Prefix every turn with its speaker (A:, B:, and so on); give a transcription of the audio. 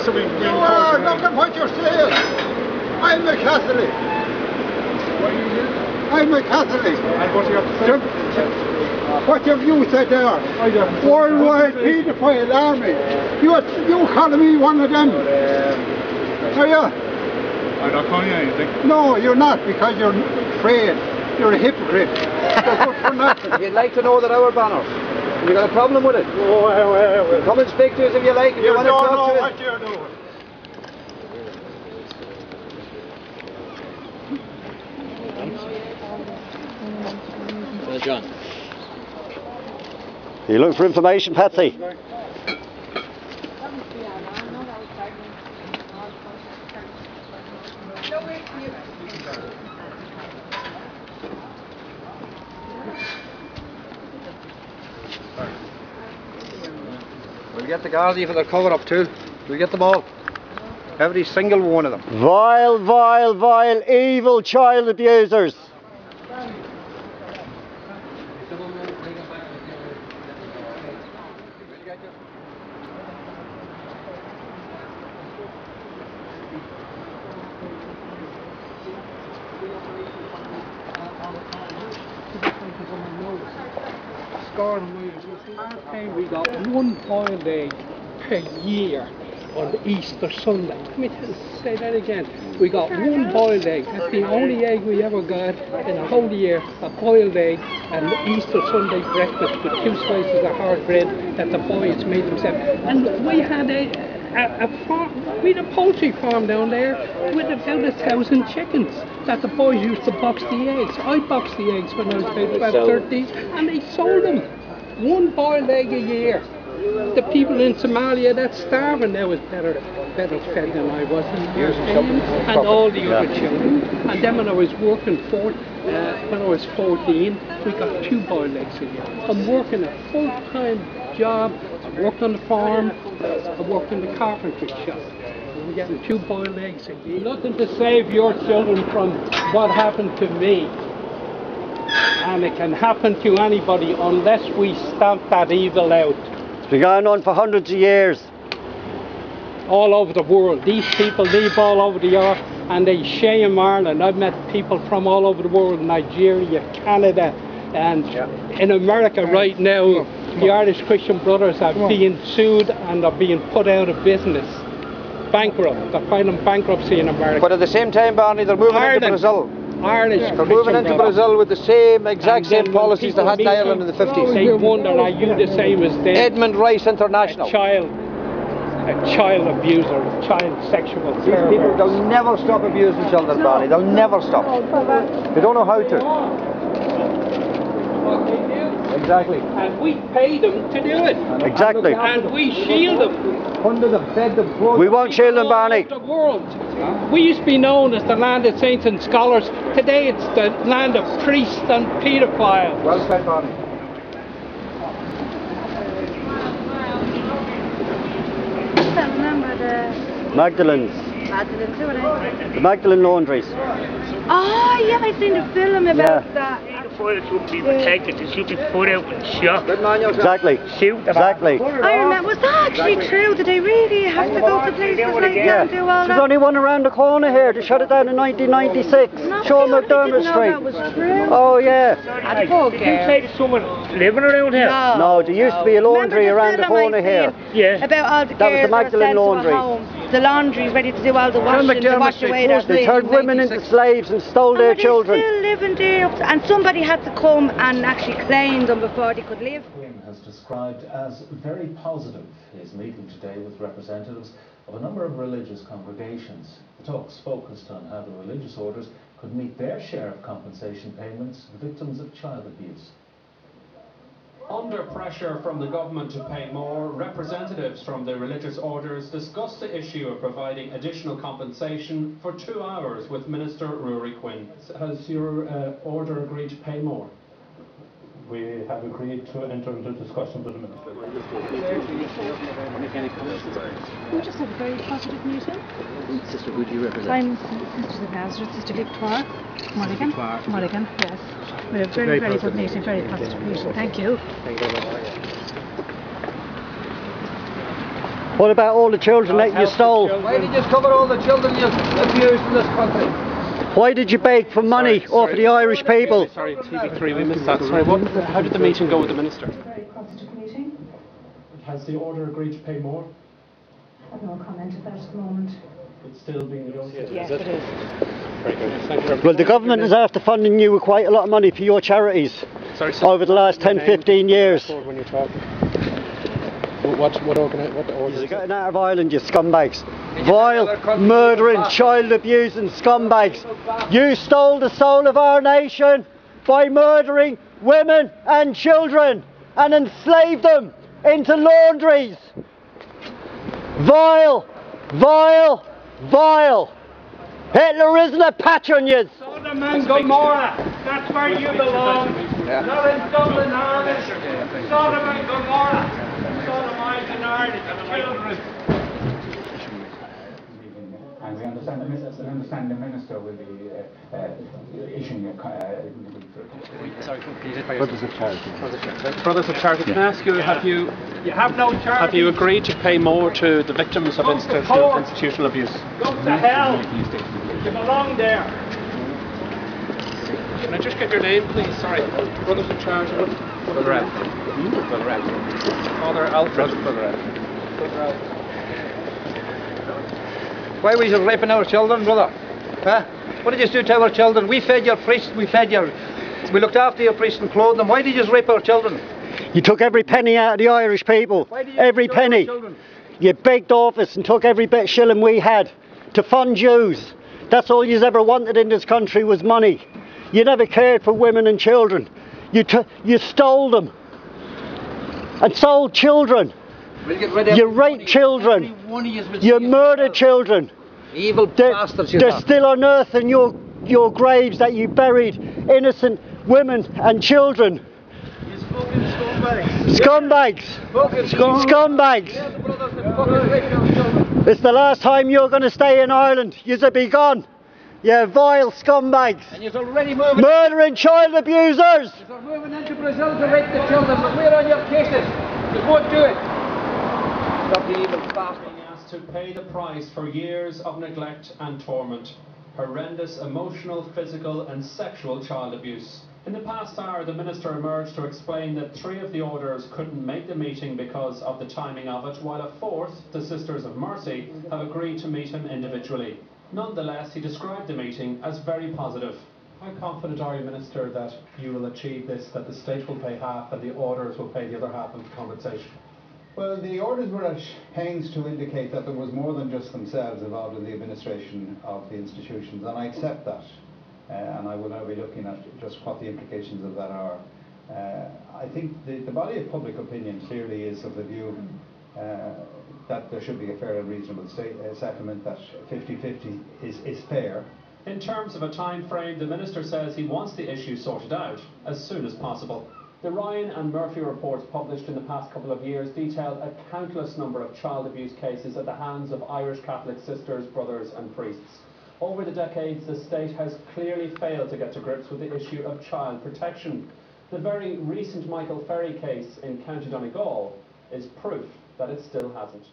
A: so we
B: You are, look at what you're saying. I'm a Catholic.
A: What are you here?
B: I'm a Catholic.
A: And what do you have to say?
B: What have you said there?
A: I don't know.
B: Worldwide paedophile army. You calling me one of them? Are you?
A: I'm not calling you anything.
B: No, you're not, because you're afraid. You're a hypocrite. You're good for nothing.
C: You'd like to know that our banner. You got a problem with it?
B: Oh, well.
C: Come and speak to us if you like. If you want to
B: don't
C: talk
B: know
C: to us.
B: what you're doing.
D: Well, John.
E: Are you looking for information, Patsy?
C: We'll get the Gardaí for their cover up too. We'll get them all. Every single one of them.
E: Vile, vile, vile, evil child abusers.
F: We got one boiled egg per year on Easter Sunday. Let me say that again. We got one boiled egg. That's the only egg we ever got in a whole year. A boiled egg and Easter Sunday breakfast with 2 slices of hard bread that the boys made themselves. And we had a farm, we had a poultry farm down there with about 1,000 chickens that the boys used to box the eggs. I boxed the eggs when I was about 13 and they sold them. One boiled egg a year. The people in Somalia that's starving now is better fed than I was and all the other children. And then when I was working when I was 14, we got 2 boiled eggs a year. I'm working a full-time job. I worked on the farm. I worked in the carpentry shop. I'm getting 2 boiled eggs a year. Nothing to save your children from what happened to me. And it can happen to anybody unless we stamp that evil out.
E: It's been going on for hundreds of years.
F: All over the world. These people live all over the earth and they shame Ireland. I've met people from all over the world, Nigeria, Canada, and in America right now, the Irish Christian Brothers are being sued and are being put out of business. Bankrupt. They're filing bankruptcy in America.
C: But at the same time, Barney, they're moving into Brazil.
F: They're
C: moving into Brazil with the exact same policies they had in Ireland in the 50s.
F: They wonder, are you the same as them?
C: Edmund Rice International.
F: A child abuser, a child sexual
C: These people, they'll never stop abusing children, Barney. They'll never stop. They don't know how to. Exactly.
F: And we pay them to do it.
E: Exactly.
F: And we shield them.
C: Under them, fed them, clothed
E: We won't shield them, Barney.
F: The world. We used to be known as the land of saints and scholars. Today it's the land of priests and paedophiles.
C: Well said, Barney.
G: Remember the
E: Magdalene's. The Magdalene laundries.
G: Oh, yeah, I seen the film about that.
H: Paedophiles wouldn't be protected, they should be put out and shot.
E: Exactly.
H: Shoot them.
E: Exactly.
G: I remember, was that actually true? Did they really have to go to places like that and do all
E: There's
G: that?
E: only one around the corner here. They shut it down in 1996. Sean McDermott Street.
G: That was true.
E: Oh yeah.
G: I'd go
H: Did you say there's someone living around here?
E: No, there used to be a laundry around the corner here.
H: Yeah.
G: About all the
E: That was the
G: girls that were
E: Magdalene
G: sent to a
E: laundry.
G: home. The laundry's ready to do all the washing, to wash away their
E: They turned women into slaves and stole
G: And
E: their
G: were they
E: children.
G: still living there, and somebody had to come and actually claim them before they could live.
I: Quinn has described as very positive his meeting today with representatives of a number of religious congregations. The talks focused on how the religious orders could meet their share of compensation payments to victims of child abuse.
J: Under pressure from the government to pay more, representatives from the religious orders discussed the issue of providing additional compensation for 2 hours with Minister Rory Quinn. Has your order agreed to pay more?
I: We have agreed to enter into discussion with the Minister.
K: We just had a very positive meeting.
D: Sister, who do you represent?
K: I'm Sister of Nazareth, Sister Victoire Mulligan, yes. We had a very, very good meeting, very positive meeting. Thank you.
D: Thank you very much.
E: What about all the children that you stole?
C: Why did you cover all the children you abused in this country?
E: Why did you beg for money off of the Irish people?
J: Sorry, TV3, we missed that. Sorry, how did the meeting go with the Minister?
K: Very positive meeting.
J: Has the order agreed to pay more?
K: I have no comment at that at the moment.
J: It's still being negotiated,
K: Yes,
J: is
K: it is.
J: Very good. Thank you very much.
E: Well, the government is after funding you with quite a lot of money for your charities
J: Sorry,
E: over the last 10, 15 years.
J: When you talk. What order?
E: You're getting out of Ireland, you scumbags. Vile, murdering, child abusing scumbags. You stole the soul of our nation by murdering women and children and enslaved them into laundries. Vile, vile, vile. Hitler isn't a patch on you.
H: Sodom and Gomorrah, that's where you belong. Not in Dublin, Ireland. Sodom and Gomorrah. Sodomizing Ireland and children.
A: And we understand the Minister will be issuing a...
J: Brothers of Charity. Brothers of Charity, can I ask you, have you
H: have no charity.
J: Have you agreed to pay more to the victims of institutional abuse?
H: Go to hell. You belong there.
J: Can I just get your name, please? Sorry. Brothers of Charity. Brother Alfred. Brother Alfred. Father Alfred. Brother Alfred. Brother Alfred.
C: Why were you raping our children, brother? Huh? What did you do to our children? We fed your priests, we looked after your priests and clothed them. Why did you rape our children?
E: You took every penny out of the Irish people. Every penny. You begged office and took every bit of shilling we had to fund Jews. That's all you ever wanted in this country was money. You never cared for women and children. You stole them and sold children. You raped children. You murdered children.
C: Evil bastards you
E: They're
C: are.
E: still unearthing your graves that you buried innocent women and children. Scumbags. Scumbags. It's the last time you're going to stay in Ireland. You'll be gone. You vile scumbags.
C: And you're already moving.
E: Murdering child abusers.
C: You're moving into Brazil to rape the children, but we're on your cases. You won't do it. Stop the evil bastard.
J: Being asked to pay the price for years of neglect and torment. Horrendous emotional, physical and sexual child abuse. In the past hour, the Minister emerged to explain that 3 of the orders couldn't make the meeting because of the timing of it, while a 4th, the Sisters of Mercy, have agreed to meet him individually. Nonetheless, he described the meeting as very positive. How confident are you, Minister, that you will achieve this, that the state will pay half and the orders will pay the other half of the compensation?
B: Well, the orders were at pains to indicate that there was more than just themselves involved in the administration of the institutions, and I accept that. And I will now be looking at just what the implications of that are. I think the body of public opinion clearly is of the view that there should be a fair and reasonable settlement, that 50-50 is fair.
J: In terms of a time frame, the Minister says he wants the issue sorted out as soon as possible. The Ryan and Murphy reports published in the past couple of years detailed a countless number of child abuse cases at the hands of Irish Catholic sisters, brothers and priests. Over the decades, the state has clearly failed to get to grips with the issue of child protection. The very recent Michael Ferry case in County Donegal is proof that it still hasn't.